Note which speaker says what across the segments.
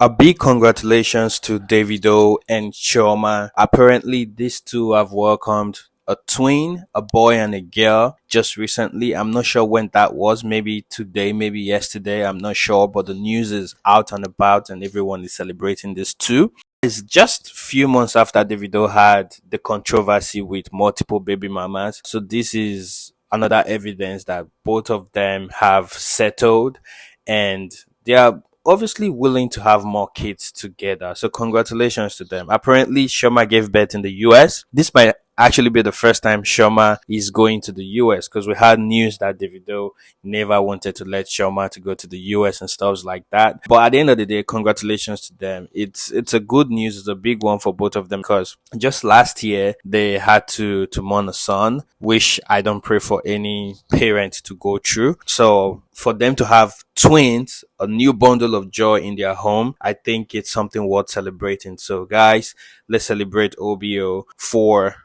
Speaker 1: A big congratulations to Davido and Chioma. Apparently, these two have welcomed a twin, a boy and a girl, just recently. I'm not sure when that was. Maybe today, maybe yesterday. I'm not sure, but the news is out and about, and everyone is celebrating this too. It's just few months after Davido had the controversy with multiple baby mamas. So this is another evidence that both of them have settled and they are obviously willing to have more kids together. So congratulations to them. Apparently, Shoma gave birth in the US. This might actually be the first time Shoma is going to the US because we had news that Davido never wanted to let Shoma to go to the US and stuff like that. But at the end of the day, congratulations to them. It's a good news. It's a big one for both of them because just last year they had to mourn a son, which I don't pray for any parent to go through. So for them to have twins, a new bundle of joy in their home, I think it's something worth celebrating. So guys, let's celebrate OBO for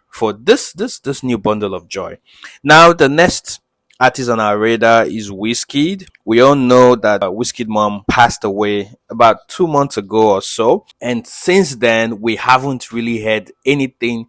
Speaker 1: this new bundle of joy. Now the next artist on our radar is Wizkid. We all know that Wizkid mom passed away about 2 months ago or so, and since then we haven't really heard anything,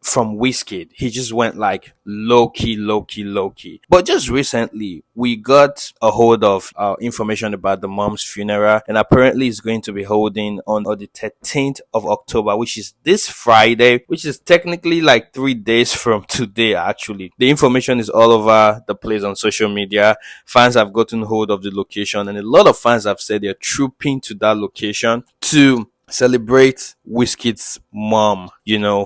Speaker 1: from Wizkid. He just went like low key, low key, low key. But just recently, we got a hold of information about the mom's funeral, and apparently it's going to be holding on the 13th of October, which is this Friday, which is technically like 3 days from today. Actually, the information is all over the place on social media. Fans have gotten hold of the location, and a lot of fans have said they're trooping to that location to celebrate Wizkid's mom,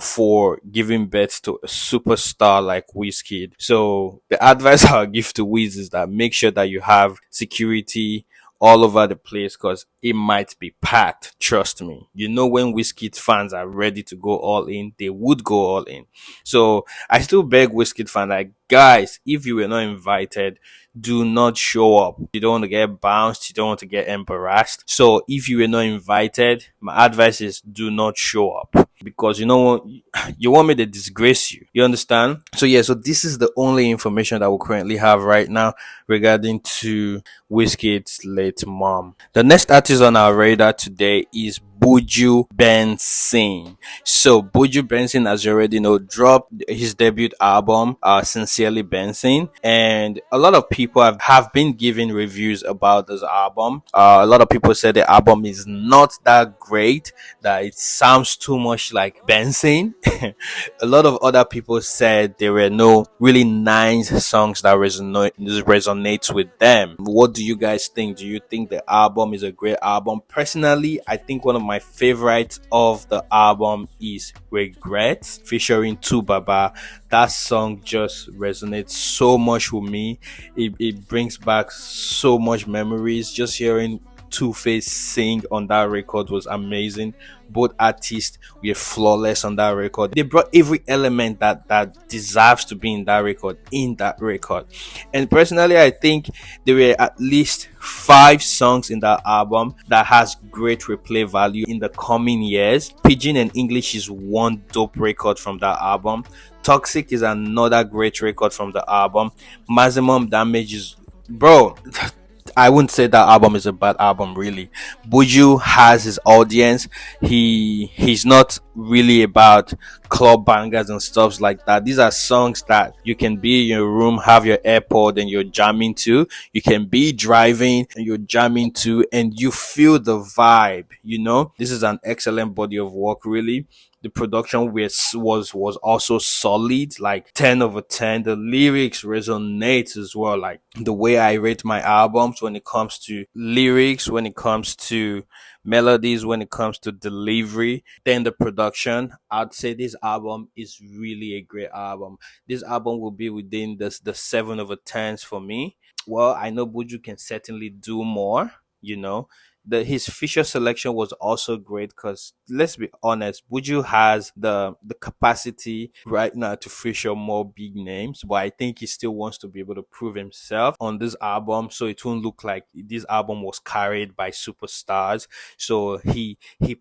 Speaker 1: for giving birth to a superstar like Wizkid. So the advice I'll give to Wiz is that make sure that you have security all over the place because it might be packed. Trust me. When Wizkid fans are ready to go all in, they would go all in. So I still beg Wizkid fans, like, guys, if you were not invited, do not show up. You don't want to get bounced. You don't want to get embarrassed. So if you were not invited, my advice is do not show up because you want me to disgrace you. You understand? So yeah, so this is the only information that we currently have right now regarding to Wizkid's late mom. The next artist on our radar today is Buju Bnxn. So Buju Bnxn, as you already know, dropped his debut album, Sincerely Bnxn, and a lot of people have been giving reviews about this album. A lot of people said the album is not that great, that it sounds too much like Bnxn. A lot of other people said there were no really nice songs that resonate with them. What do you guys think? Do you think the album is a great album? Personally, I think one of my favorites of the album is Regret featuring Tu Baba. That song just resonates so much with me. It brings back so much memories. Just hearing Two-Face sing on that record was amazing. Both artists were flawless on that record. They brought every element that deserves to be in that record. And personally, I think there were at least 5 songs in that album that has great replay value in the coming years. Pidgin and English is one dope record from that album. Toxic is another great record from the album. Maximum Damage is, bro, I wouldn't say that album is a bad album, really. Buju has his audience. He's not really about club bangers and stuff like that. These are songs that you can be in your room, have your AirPod and you're jamming to. You can be driving and you're jamming to, and you feel the vibe. This is an excellent body of work, really. The production was also solid, like 10 over 10. The lyrics resonate as well, like the way I rate my albums when it comes to lyrics, when it comes to melodies, when it comes to delivery, then the production. I'd say this album is really a great album. This album will be within the 7 over 10s for me. Well, I know Buju can certainly do more, his feature selection was also great because let's be honest, Buju has the capacity right now to feature more big names, but I think he still wants to be able to prove himself on this album, so it won't look like this album was carried by superstars. So he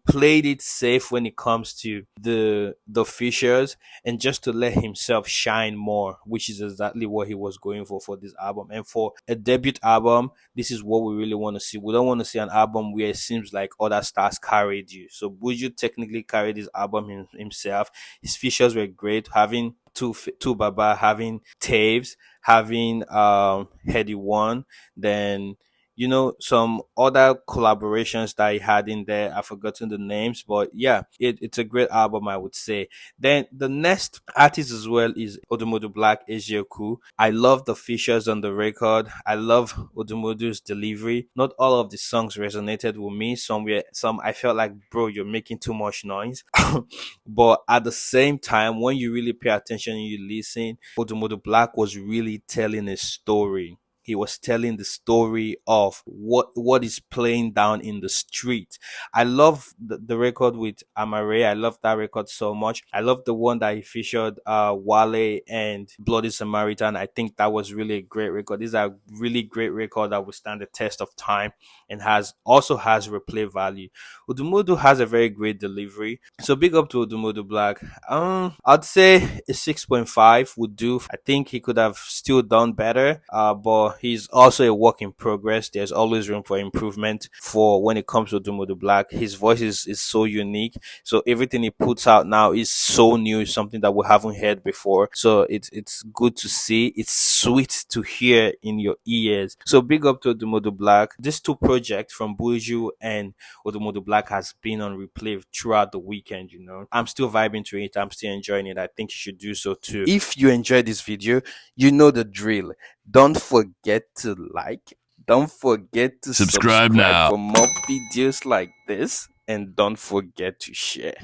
Speaker 1: played it safe when it comes to the features, and just to let himself shine more, which is exactly what he was going for this album. And for a debut album, this is what we really want to see. We don't want to see an album album where it seems like other stars carried you. So Buju technically carried his album himself. His features were great, having two Baba, having Taves, having Heady One, then some other collaborations that he had in there. I've forgotten the names, but yeah, it's a great album, I would say. Then the next artist as well is Odumodu Black, Ejioku. I love the features on the record. I love Odumodu's delivery. Not all of the songs resonated with me. Some I felt like, bro, you're making too much noise. But at the same time, when you really pay attention and you listen, Odumodu Black was really telling a story. He was telling the story of what is playing down in the street. I love the record with Amare. I love that record so much. I love the one that he featured Wale and Bloody Samaritan. I think that was really a great record. These are really great record that will stand the test of time and has replay value. Udumodu has a very great delivery. So big up to Odumodu Black. I'd say a 6.5 would do. I think he could have still done better. But he's also a work in progress. There's always room for improvement for when it comes to Odumodu Black. His voice is so unique. So everything he puts out now is so new, something that we haven't heard before. So it's good to see. It's sweet to hear in your ears. So big up to Odumodu Black. These two projects from Buju and Odumodu Black has been on replay throughout the weekend. I'm still vibing to it. I'm still enjoying it. I think you should do so too. If you enjoyed this video, you know the drill. Don't forget to like. Don't forget to
Speaker 2: Subscribe now.
Speaker 1: for more videos like this. And don't forget to share.